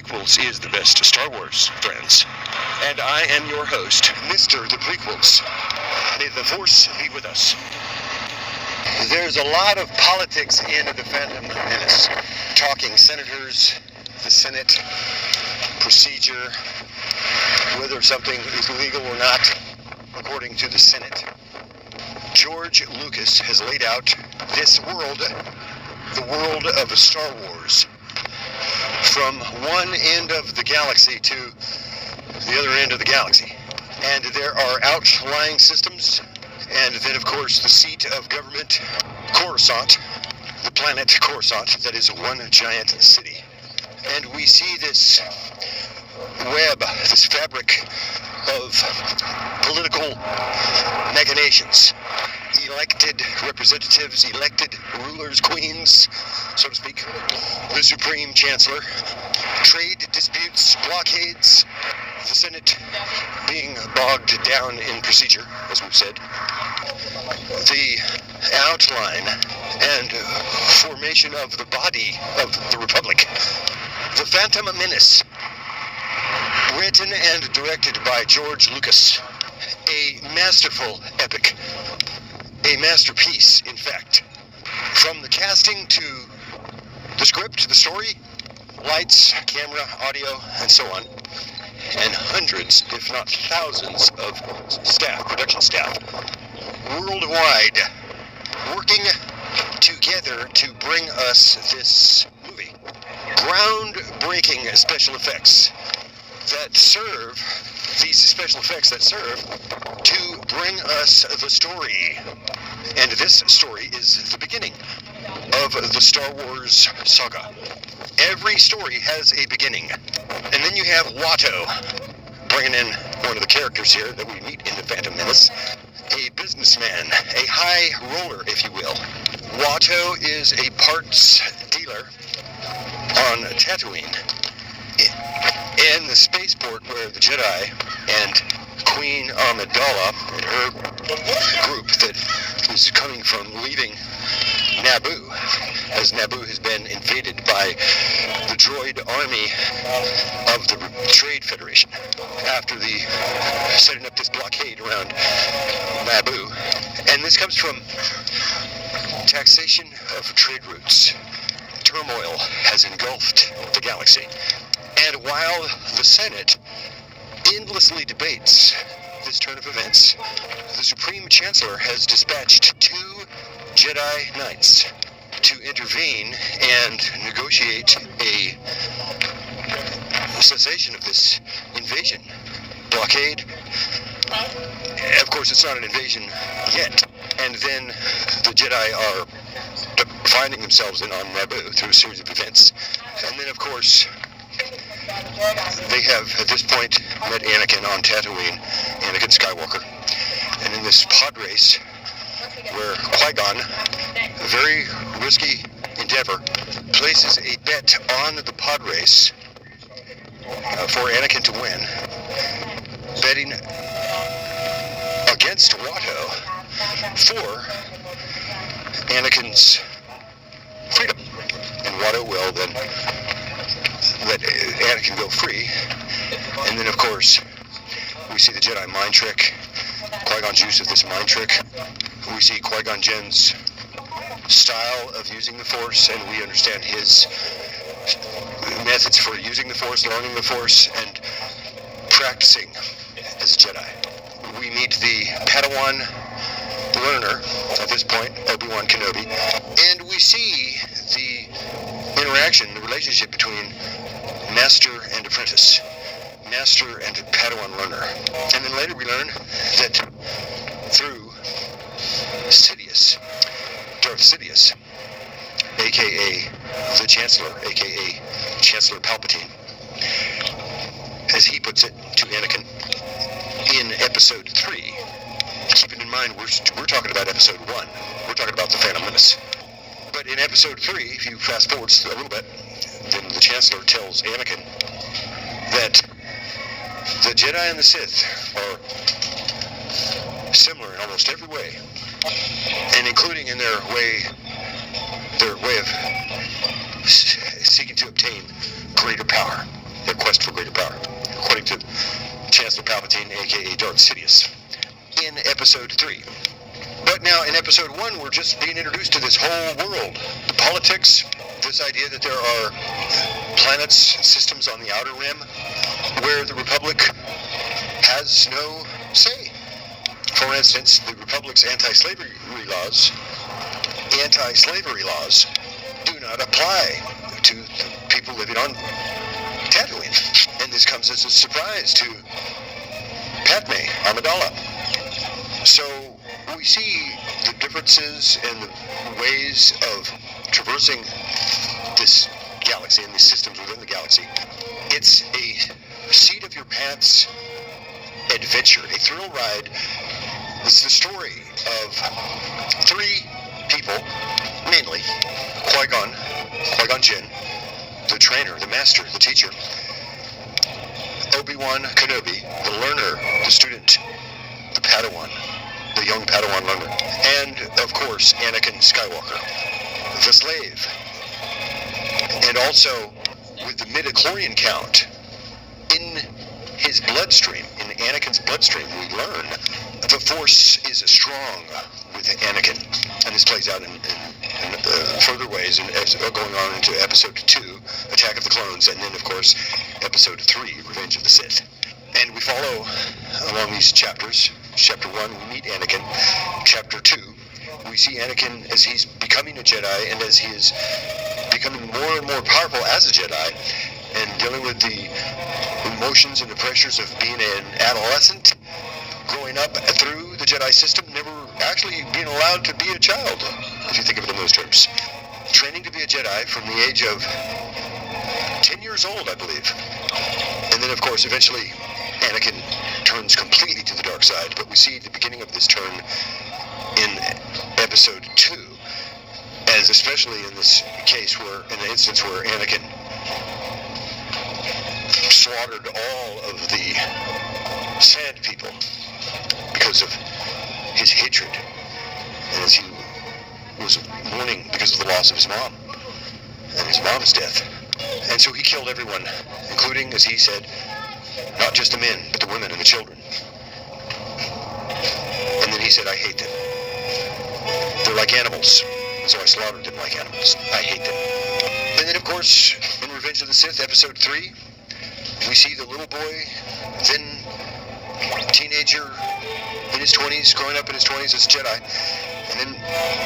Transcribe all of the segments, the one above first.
Prequels is the best Star Wars, friends. And I am your host, Mr. The Prequels. May the Force be with us. There's a lot of politics in the Phantom Menace. Talking senators, the Senate, procedure, whether something is legal or not, according to the Senate. George Lucas has laid out this world, the world of Star Wars, from one end of the galaxy to the other end of the galaxy. And there are outlying systems, and then of course the seat of government, Coruscant, the planet Coruscant, that is one giant city. And we see this web, this fabric of political machinations. Elected representatives, elected rulers, queens, so to speak, the Supreme Chancellor, trade disputes, blockades, the Senate being bogged down in procedure, as we've said, the outline and formation of the body of the Republic, the Phantom Menace, written and directed by George Lucas, a masterful epic, a masterpiece, in fact. From the casting to the script, the story, lights, camera, audio, and so on, and hundreds, if not thousands, of staff, production staff, worldwide, working together to bring us this movie. Groundbreaking special effects that serve, these special effects that serve to bring us the story. And this story is the beginning of the Star Wars saga. Every story has a beginning. And then you have Watto, bringing in one of the characters here that we meet in the Phantom Menace, a businessman, a high roller, if you will. Watto is a parts dealer on Tatooine, in the spaceport where the Jedi and Queen Amidala and her group that is coming from leaving Naboo, as Naboo has been invaded by the droid army of the Trade Federation after the setting up this blockade around Naboo. And this comes from taxation of trade routes. Turmoil has engulfed the galaxy. And while the Senate endlessly debates this turn of events, the Supreme Chancellor has dispatched 2 Jedi Knights to intervene and negotiate a cessation of this invasion, blockade. Of course, it's not an invasion yet. And then the Jedi are finding themselves on Naboo through a series of events. And then, of course, they have, at this point, met Anakin on Tatooine, Anakin Skywalker. And in this pod race, where Qui-Gon, a very risky endeavor, places a bet on the pod race for Anakin to win, betting against Watto for Anakin's freedom. And Watto will then let Anakin go free. And then, of course, we see the Jedi mind trick. Qui-Gon's use of this mind trick. We see Qui-Gon Jinn's style of using the Force, and we understand his methods for using the Force, learning the Force, and practicing as a Jedi. We meet the Padawan learner, at this point, Obi-Wan Kenobi, and we see the interaction, the relationship between master and apprentice, master and Padawan learner. And then later we learn that through Darth Sidious, aka the Chancellor, aka Chancellor Palpatine, as he puts it to Anakin in Episode 3. Keeping in mind, we're talking about Episode 1. We're talking about the Phantom Menace. But in Episode 3, if you fast forward a little bit, then the Chancellor tells Anakin that the Jedi and the Sith are similar in almost every way, and including in their way of seeking to obtain greater power. quest for greater power, according to Chancellor Palpatine, aka Darth Sidious, in Episode 3. But now, in Episode 1, we're just being introduced to this whole world. The politics, this idea that there are planets and systems on the outer rim where the Republic has no say. For instance, the Republic's anti-slavery laws do not apply to the people living on Tatooine. And this comes as a surprise to Padme Amidala. So we see the differences and the ways of traversing this galaxy and the systems within the galaxy. It's a seat-of-your-pants adventure, a thrill ride. It's the story of three people, mainly Qui-Gon Jinn, the trainer, the master, the teacher, Obi-Wan Kenobi, the learner, the student, the Padawan, the young Padawan learner, and, of course, Anakin Skywalker, the slave. And also, with the midichlorian count, in his bloodstream, in Anakin's bloodstream, we learn the Force is strong with Anakin. And this plays out in further ways, going on into Episode 2, Attack of the Clones, and then, of course, Episode 3, Revenge of the Sith. And we follow along these chapters. Chapter 1, we meet Anakin. Chapter 2, we see Anakin as he's becoming a Jedi, and as he is becoming more and more powerful as a Jedi, and dealing with the emotions and the pressures of being an adolescent, growing up through the Jedi system, never actually being allowed to be a child, if you think of it in those terms. Training to be a Jedi from the age of 10 years old, I believe. And then, of course, eventually, Anakin turns completely to the dark side, but we see the beginning of this turn in Episode 2, as especially in this case where, in the instance where Anakin slaughtered all of the Sand people because of his hatred, and as he was mourning because of the loss of his mom and his mom's death. And so he killed everyone, including, as he said, not just the men, but the women and the children. And then he said, I hate them. They're like animals, so I slaughtered them like animals. I hate them. And then, of course, in Revenge of the Sith, Episode 3, we see the little boy, then teenager in his 20s, growing up in his 20s as a Jedi. And then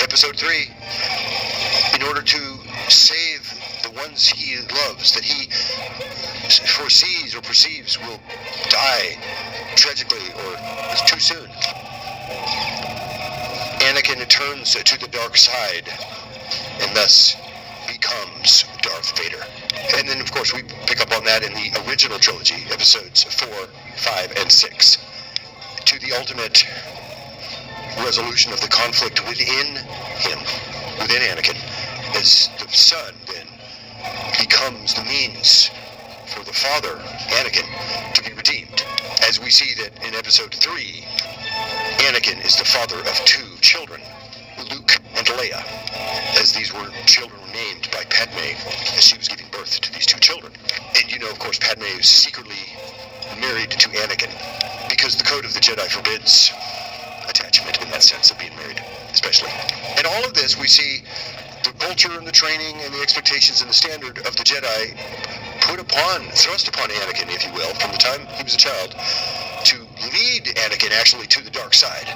Episode 3, in order to save the ones he loves, that he foresees or perceives will die tragically or too soon, Anakin turns to the dark side and thus becomes Darth Vader. And then, of course, we pick up on that in the original trilogy, Episodes 4, 5, and 6, to the ultimate resolution of the conflict within him, within Anakin, as the son then becomes the means for the father, Anakin, to be redeemed. As we see that in Episode 3, Anakin is the father of two children, Luke and Leia, as these children were named by Padme as she was giving birth to these two children. And you know, of course, Padme is secretly married to Anakin because the code of the Jedi forbids attachment in that sense of being married, especially. And all of this, we see the culture and the training and the expectations and the standard of the Jedi thrust upon Anakin, if you will, from the time he was a child, to lead Anakin actually to the dark side,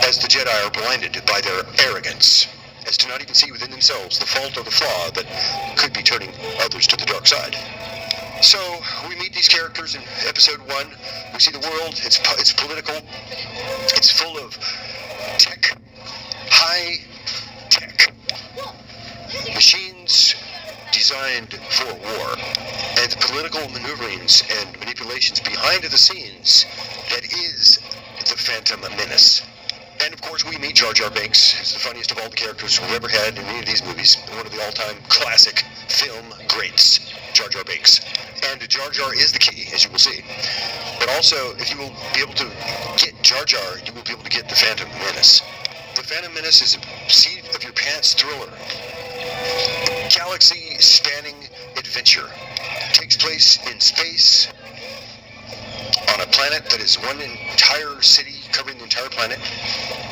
as the Jedi are blinded by their arrogance, as to not even see within themselves the fault or the flaw that could be turning others to the dark side. So we meet these characters in Episode 1. We see the world. It's political. It's full of tech, high tech, machines designed for war, and the political maneuverings and manipulations behind the scenes that is the Phantom Menace. And of course we meet Jar Jar Binks, who's the funniest of all the characters we've ever had in any of these movies, one of the all-time classic film greats, Jar Jar Binks. And Jar Jar is the key, as you will see. But also, if you will be able to get Jar Jar, you will be able to get the Phantom Menace. The Phantom Menace is a seat-of-your-pants thriller, galaxy-spanning adventure. It takes place in space on a planet that is one entire city covering the entire planet,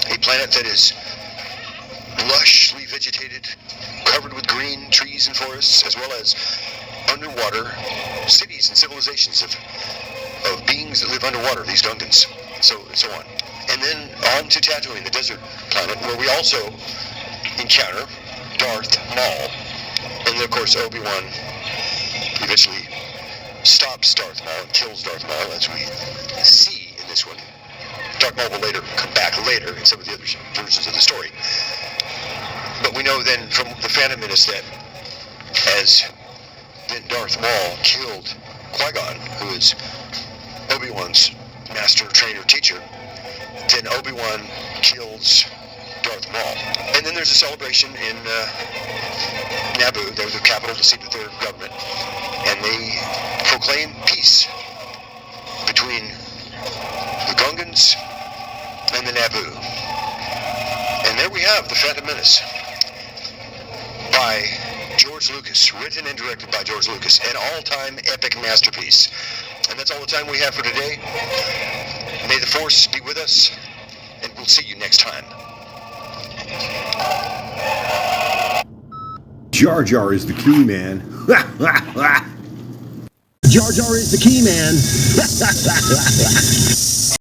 a planet that is lushly vegetated, covered with green trees and forests, as well as underwater cities and civilizations of beings that live underwater, these Gungans, so on. And then on to Tatooine, the desert planet, where we also encounter Darth Maul. And then, of course, Obi-Wan eventually stops Darth Maul and kills Darth Maul, as we see in this one. Darth Maul will later come back later in some of the other versions of the story. But we know then from the Phantom Menace that as then Darth Maul killed Qui-Gon, who is Obi-Wan's master, trainer, teacher, then Obi-Wan kills Darth Maul. And then there's a celebration in Naboo, they're the capital, the seat of their government, and they proclaim peace between the Gungans and the Naboo. And there we have The Phantom Menace by George Lucas, written and directed by George Lucas, an all-time epic masterpiece. And that's all the time we have for today. May the Force be with us, and we'll see you next time. Jar Jar is the key man. Jar Jar is the key man.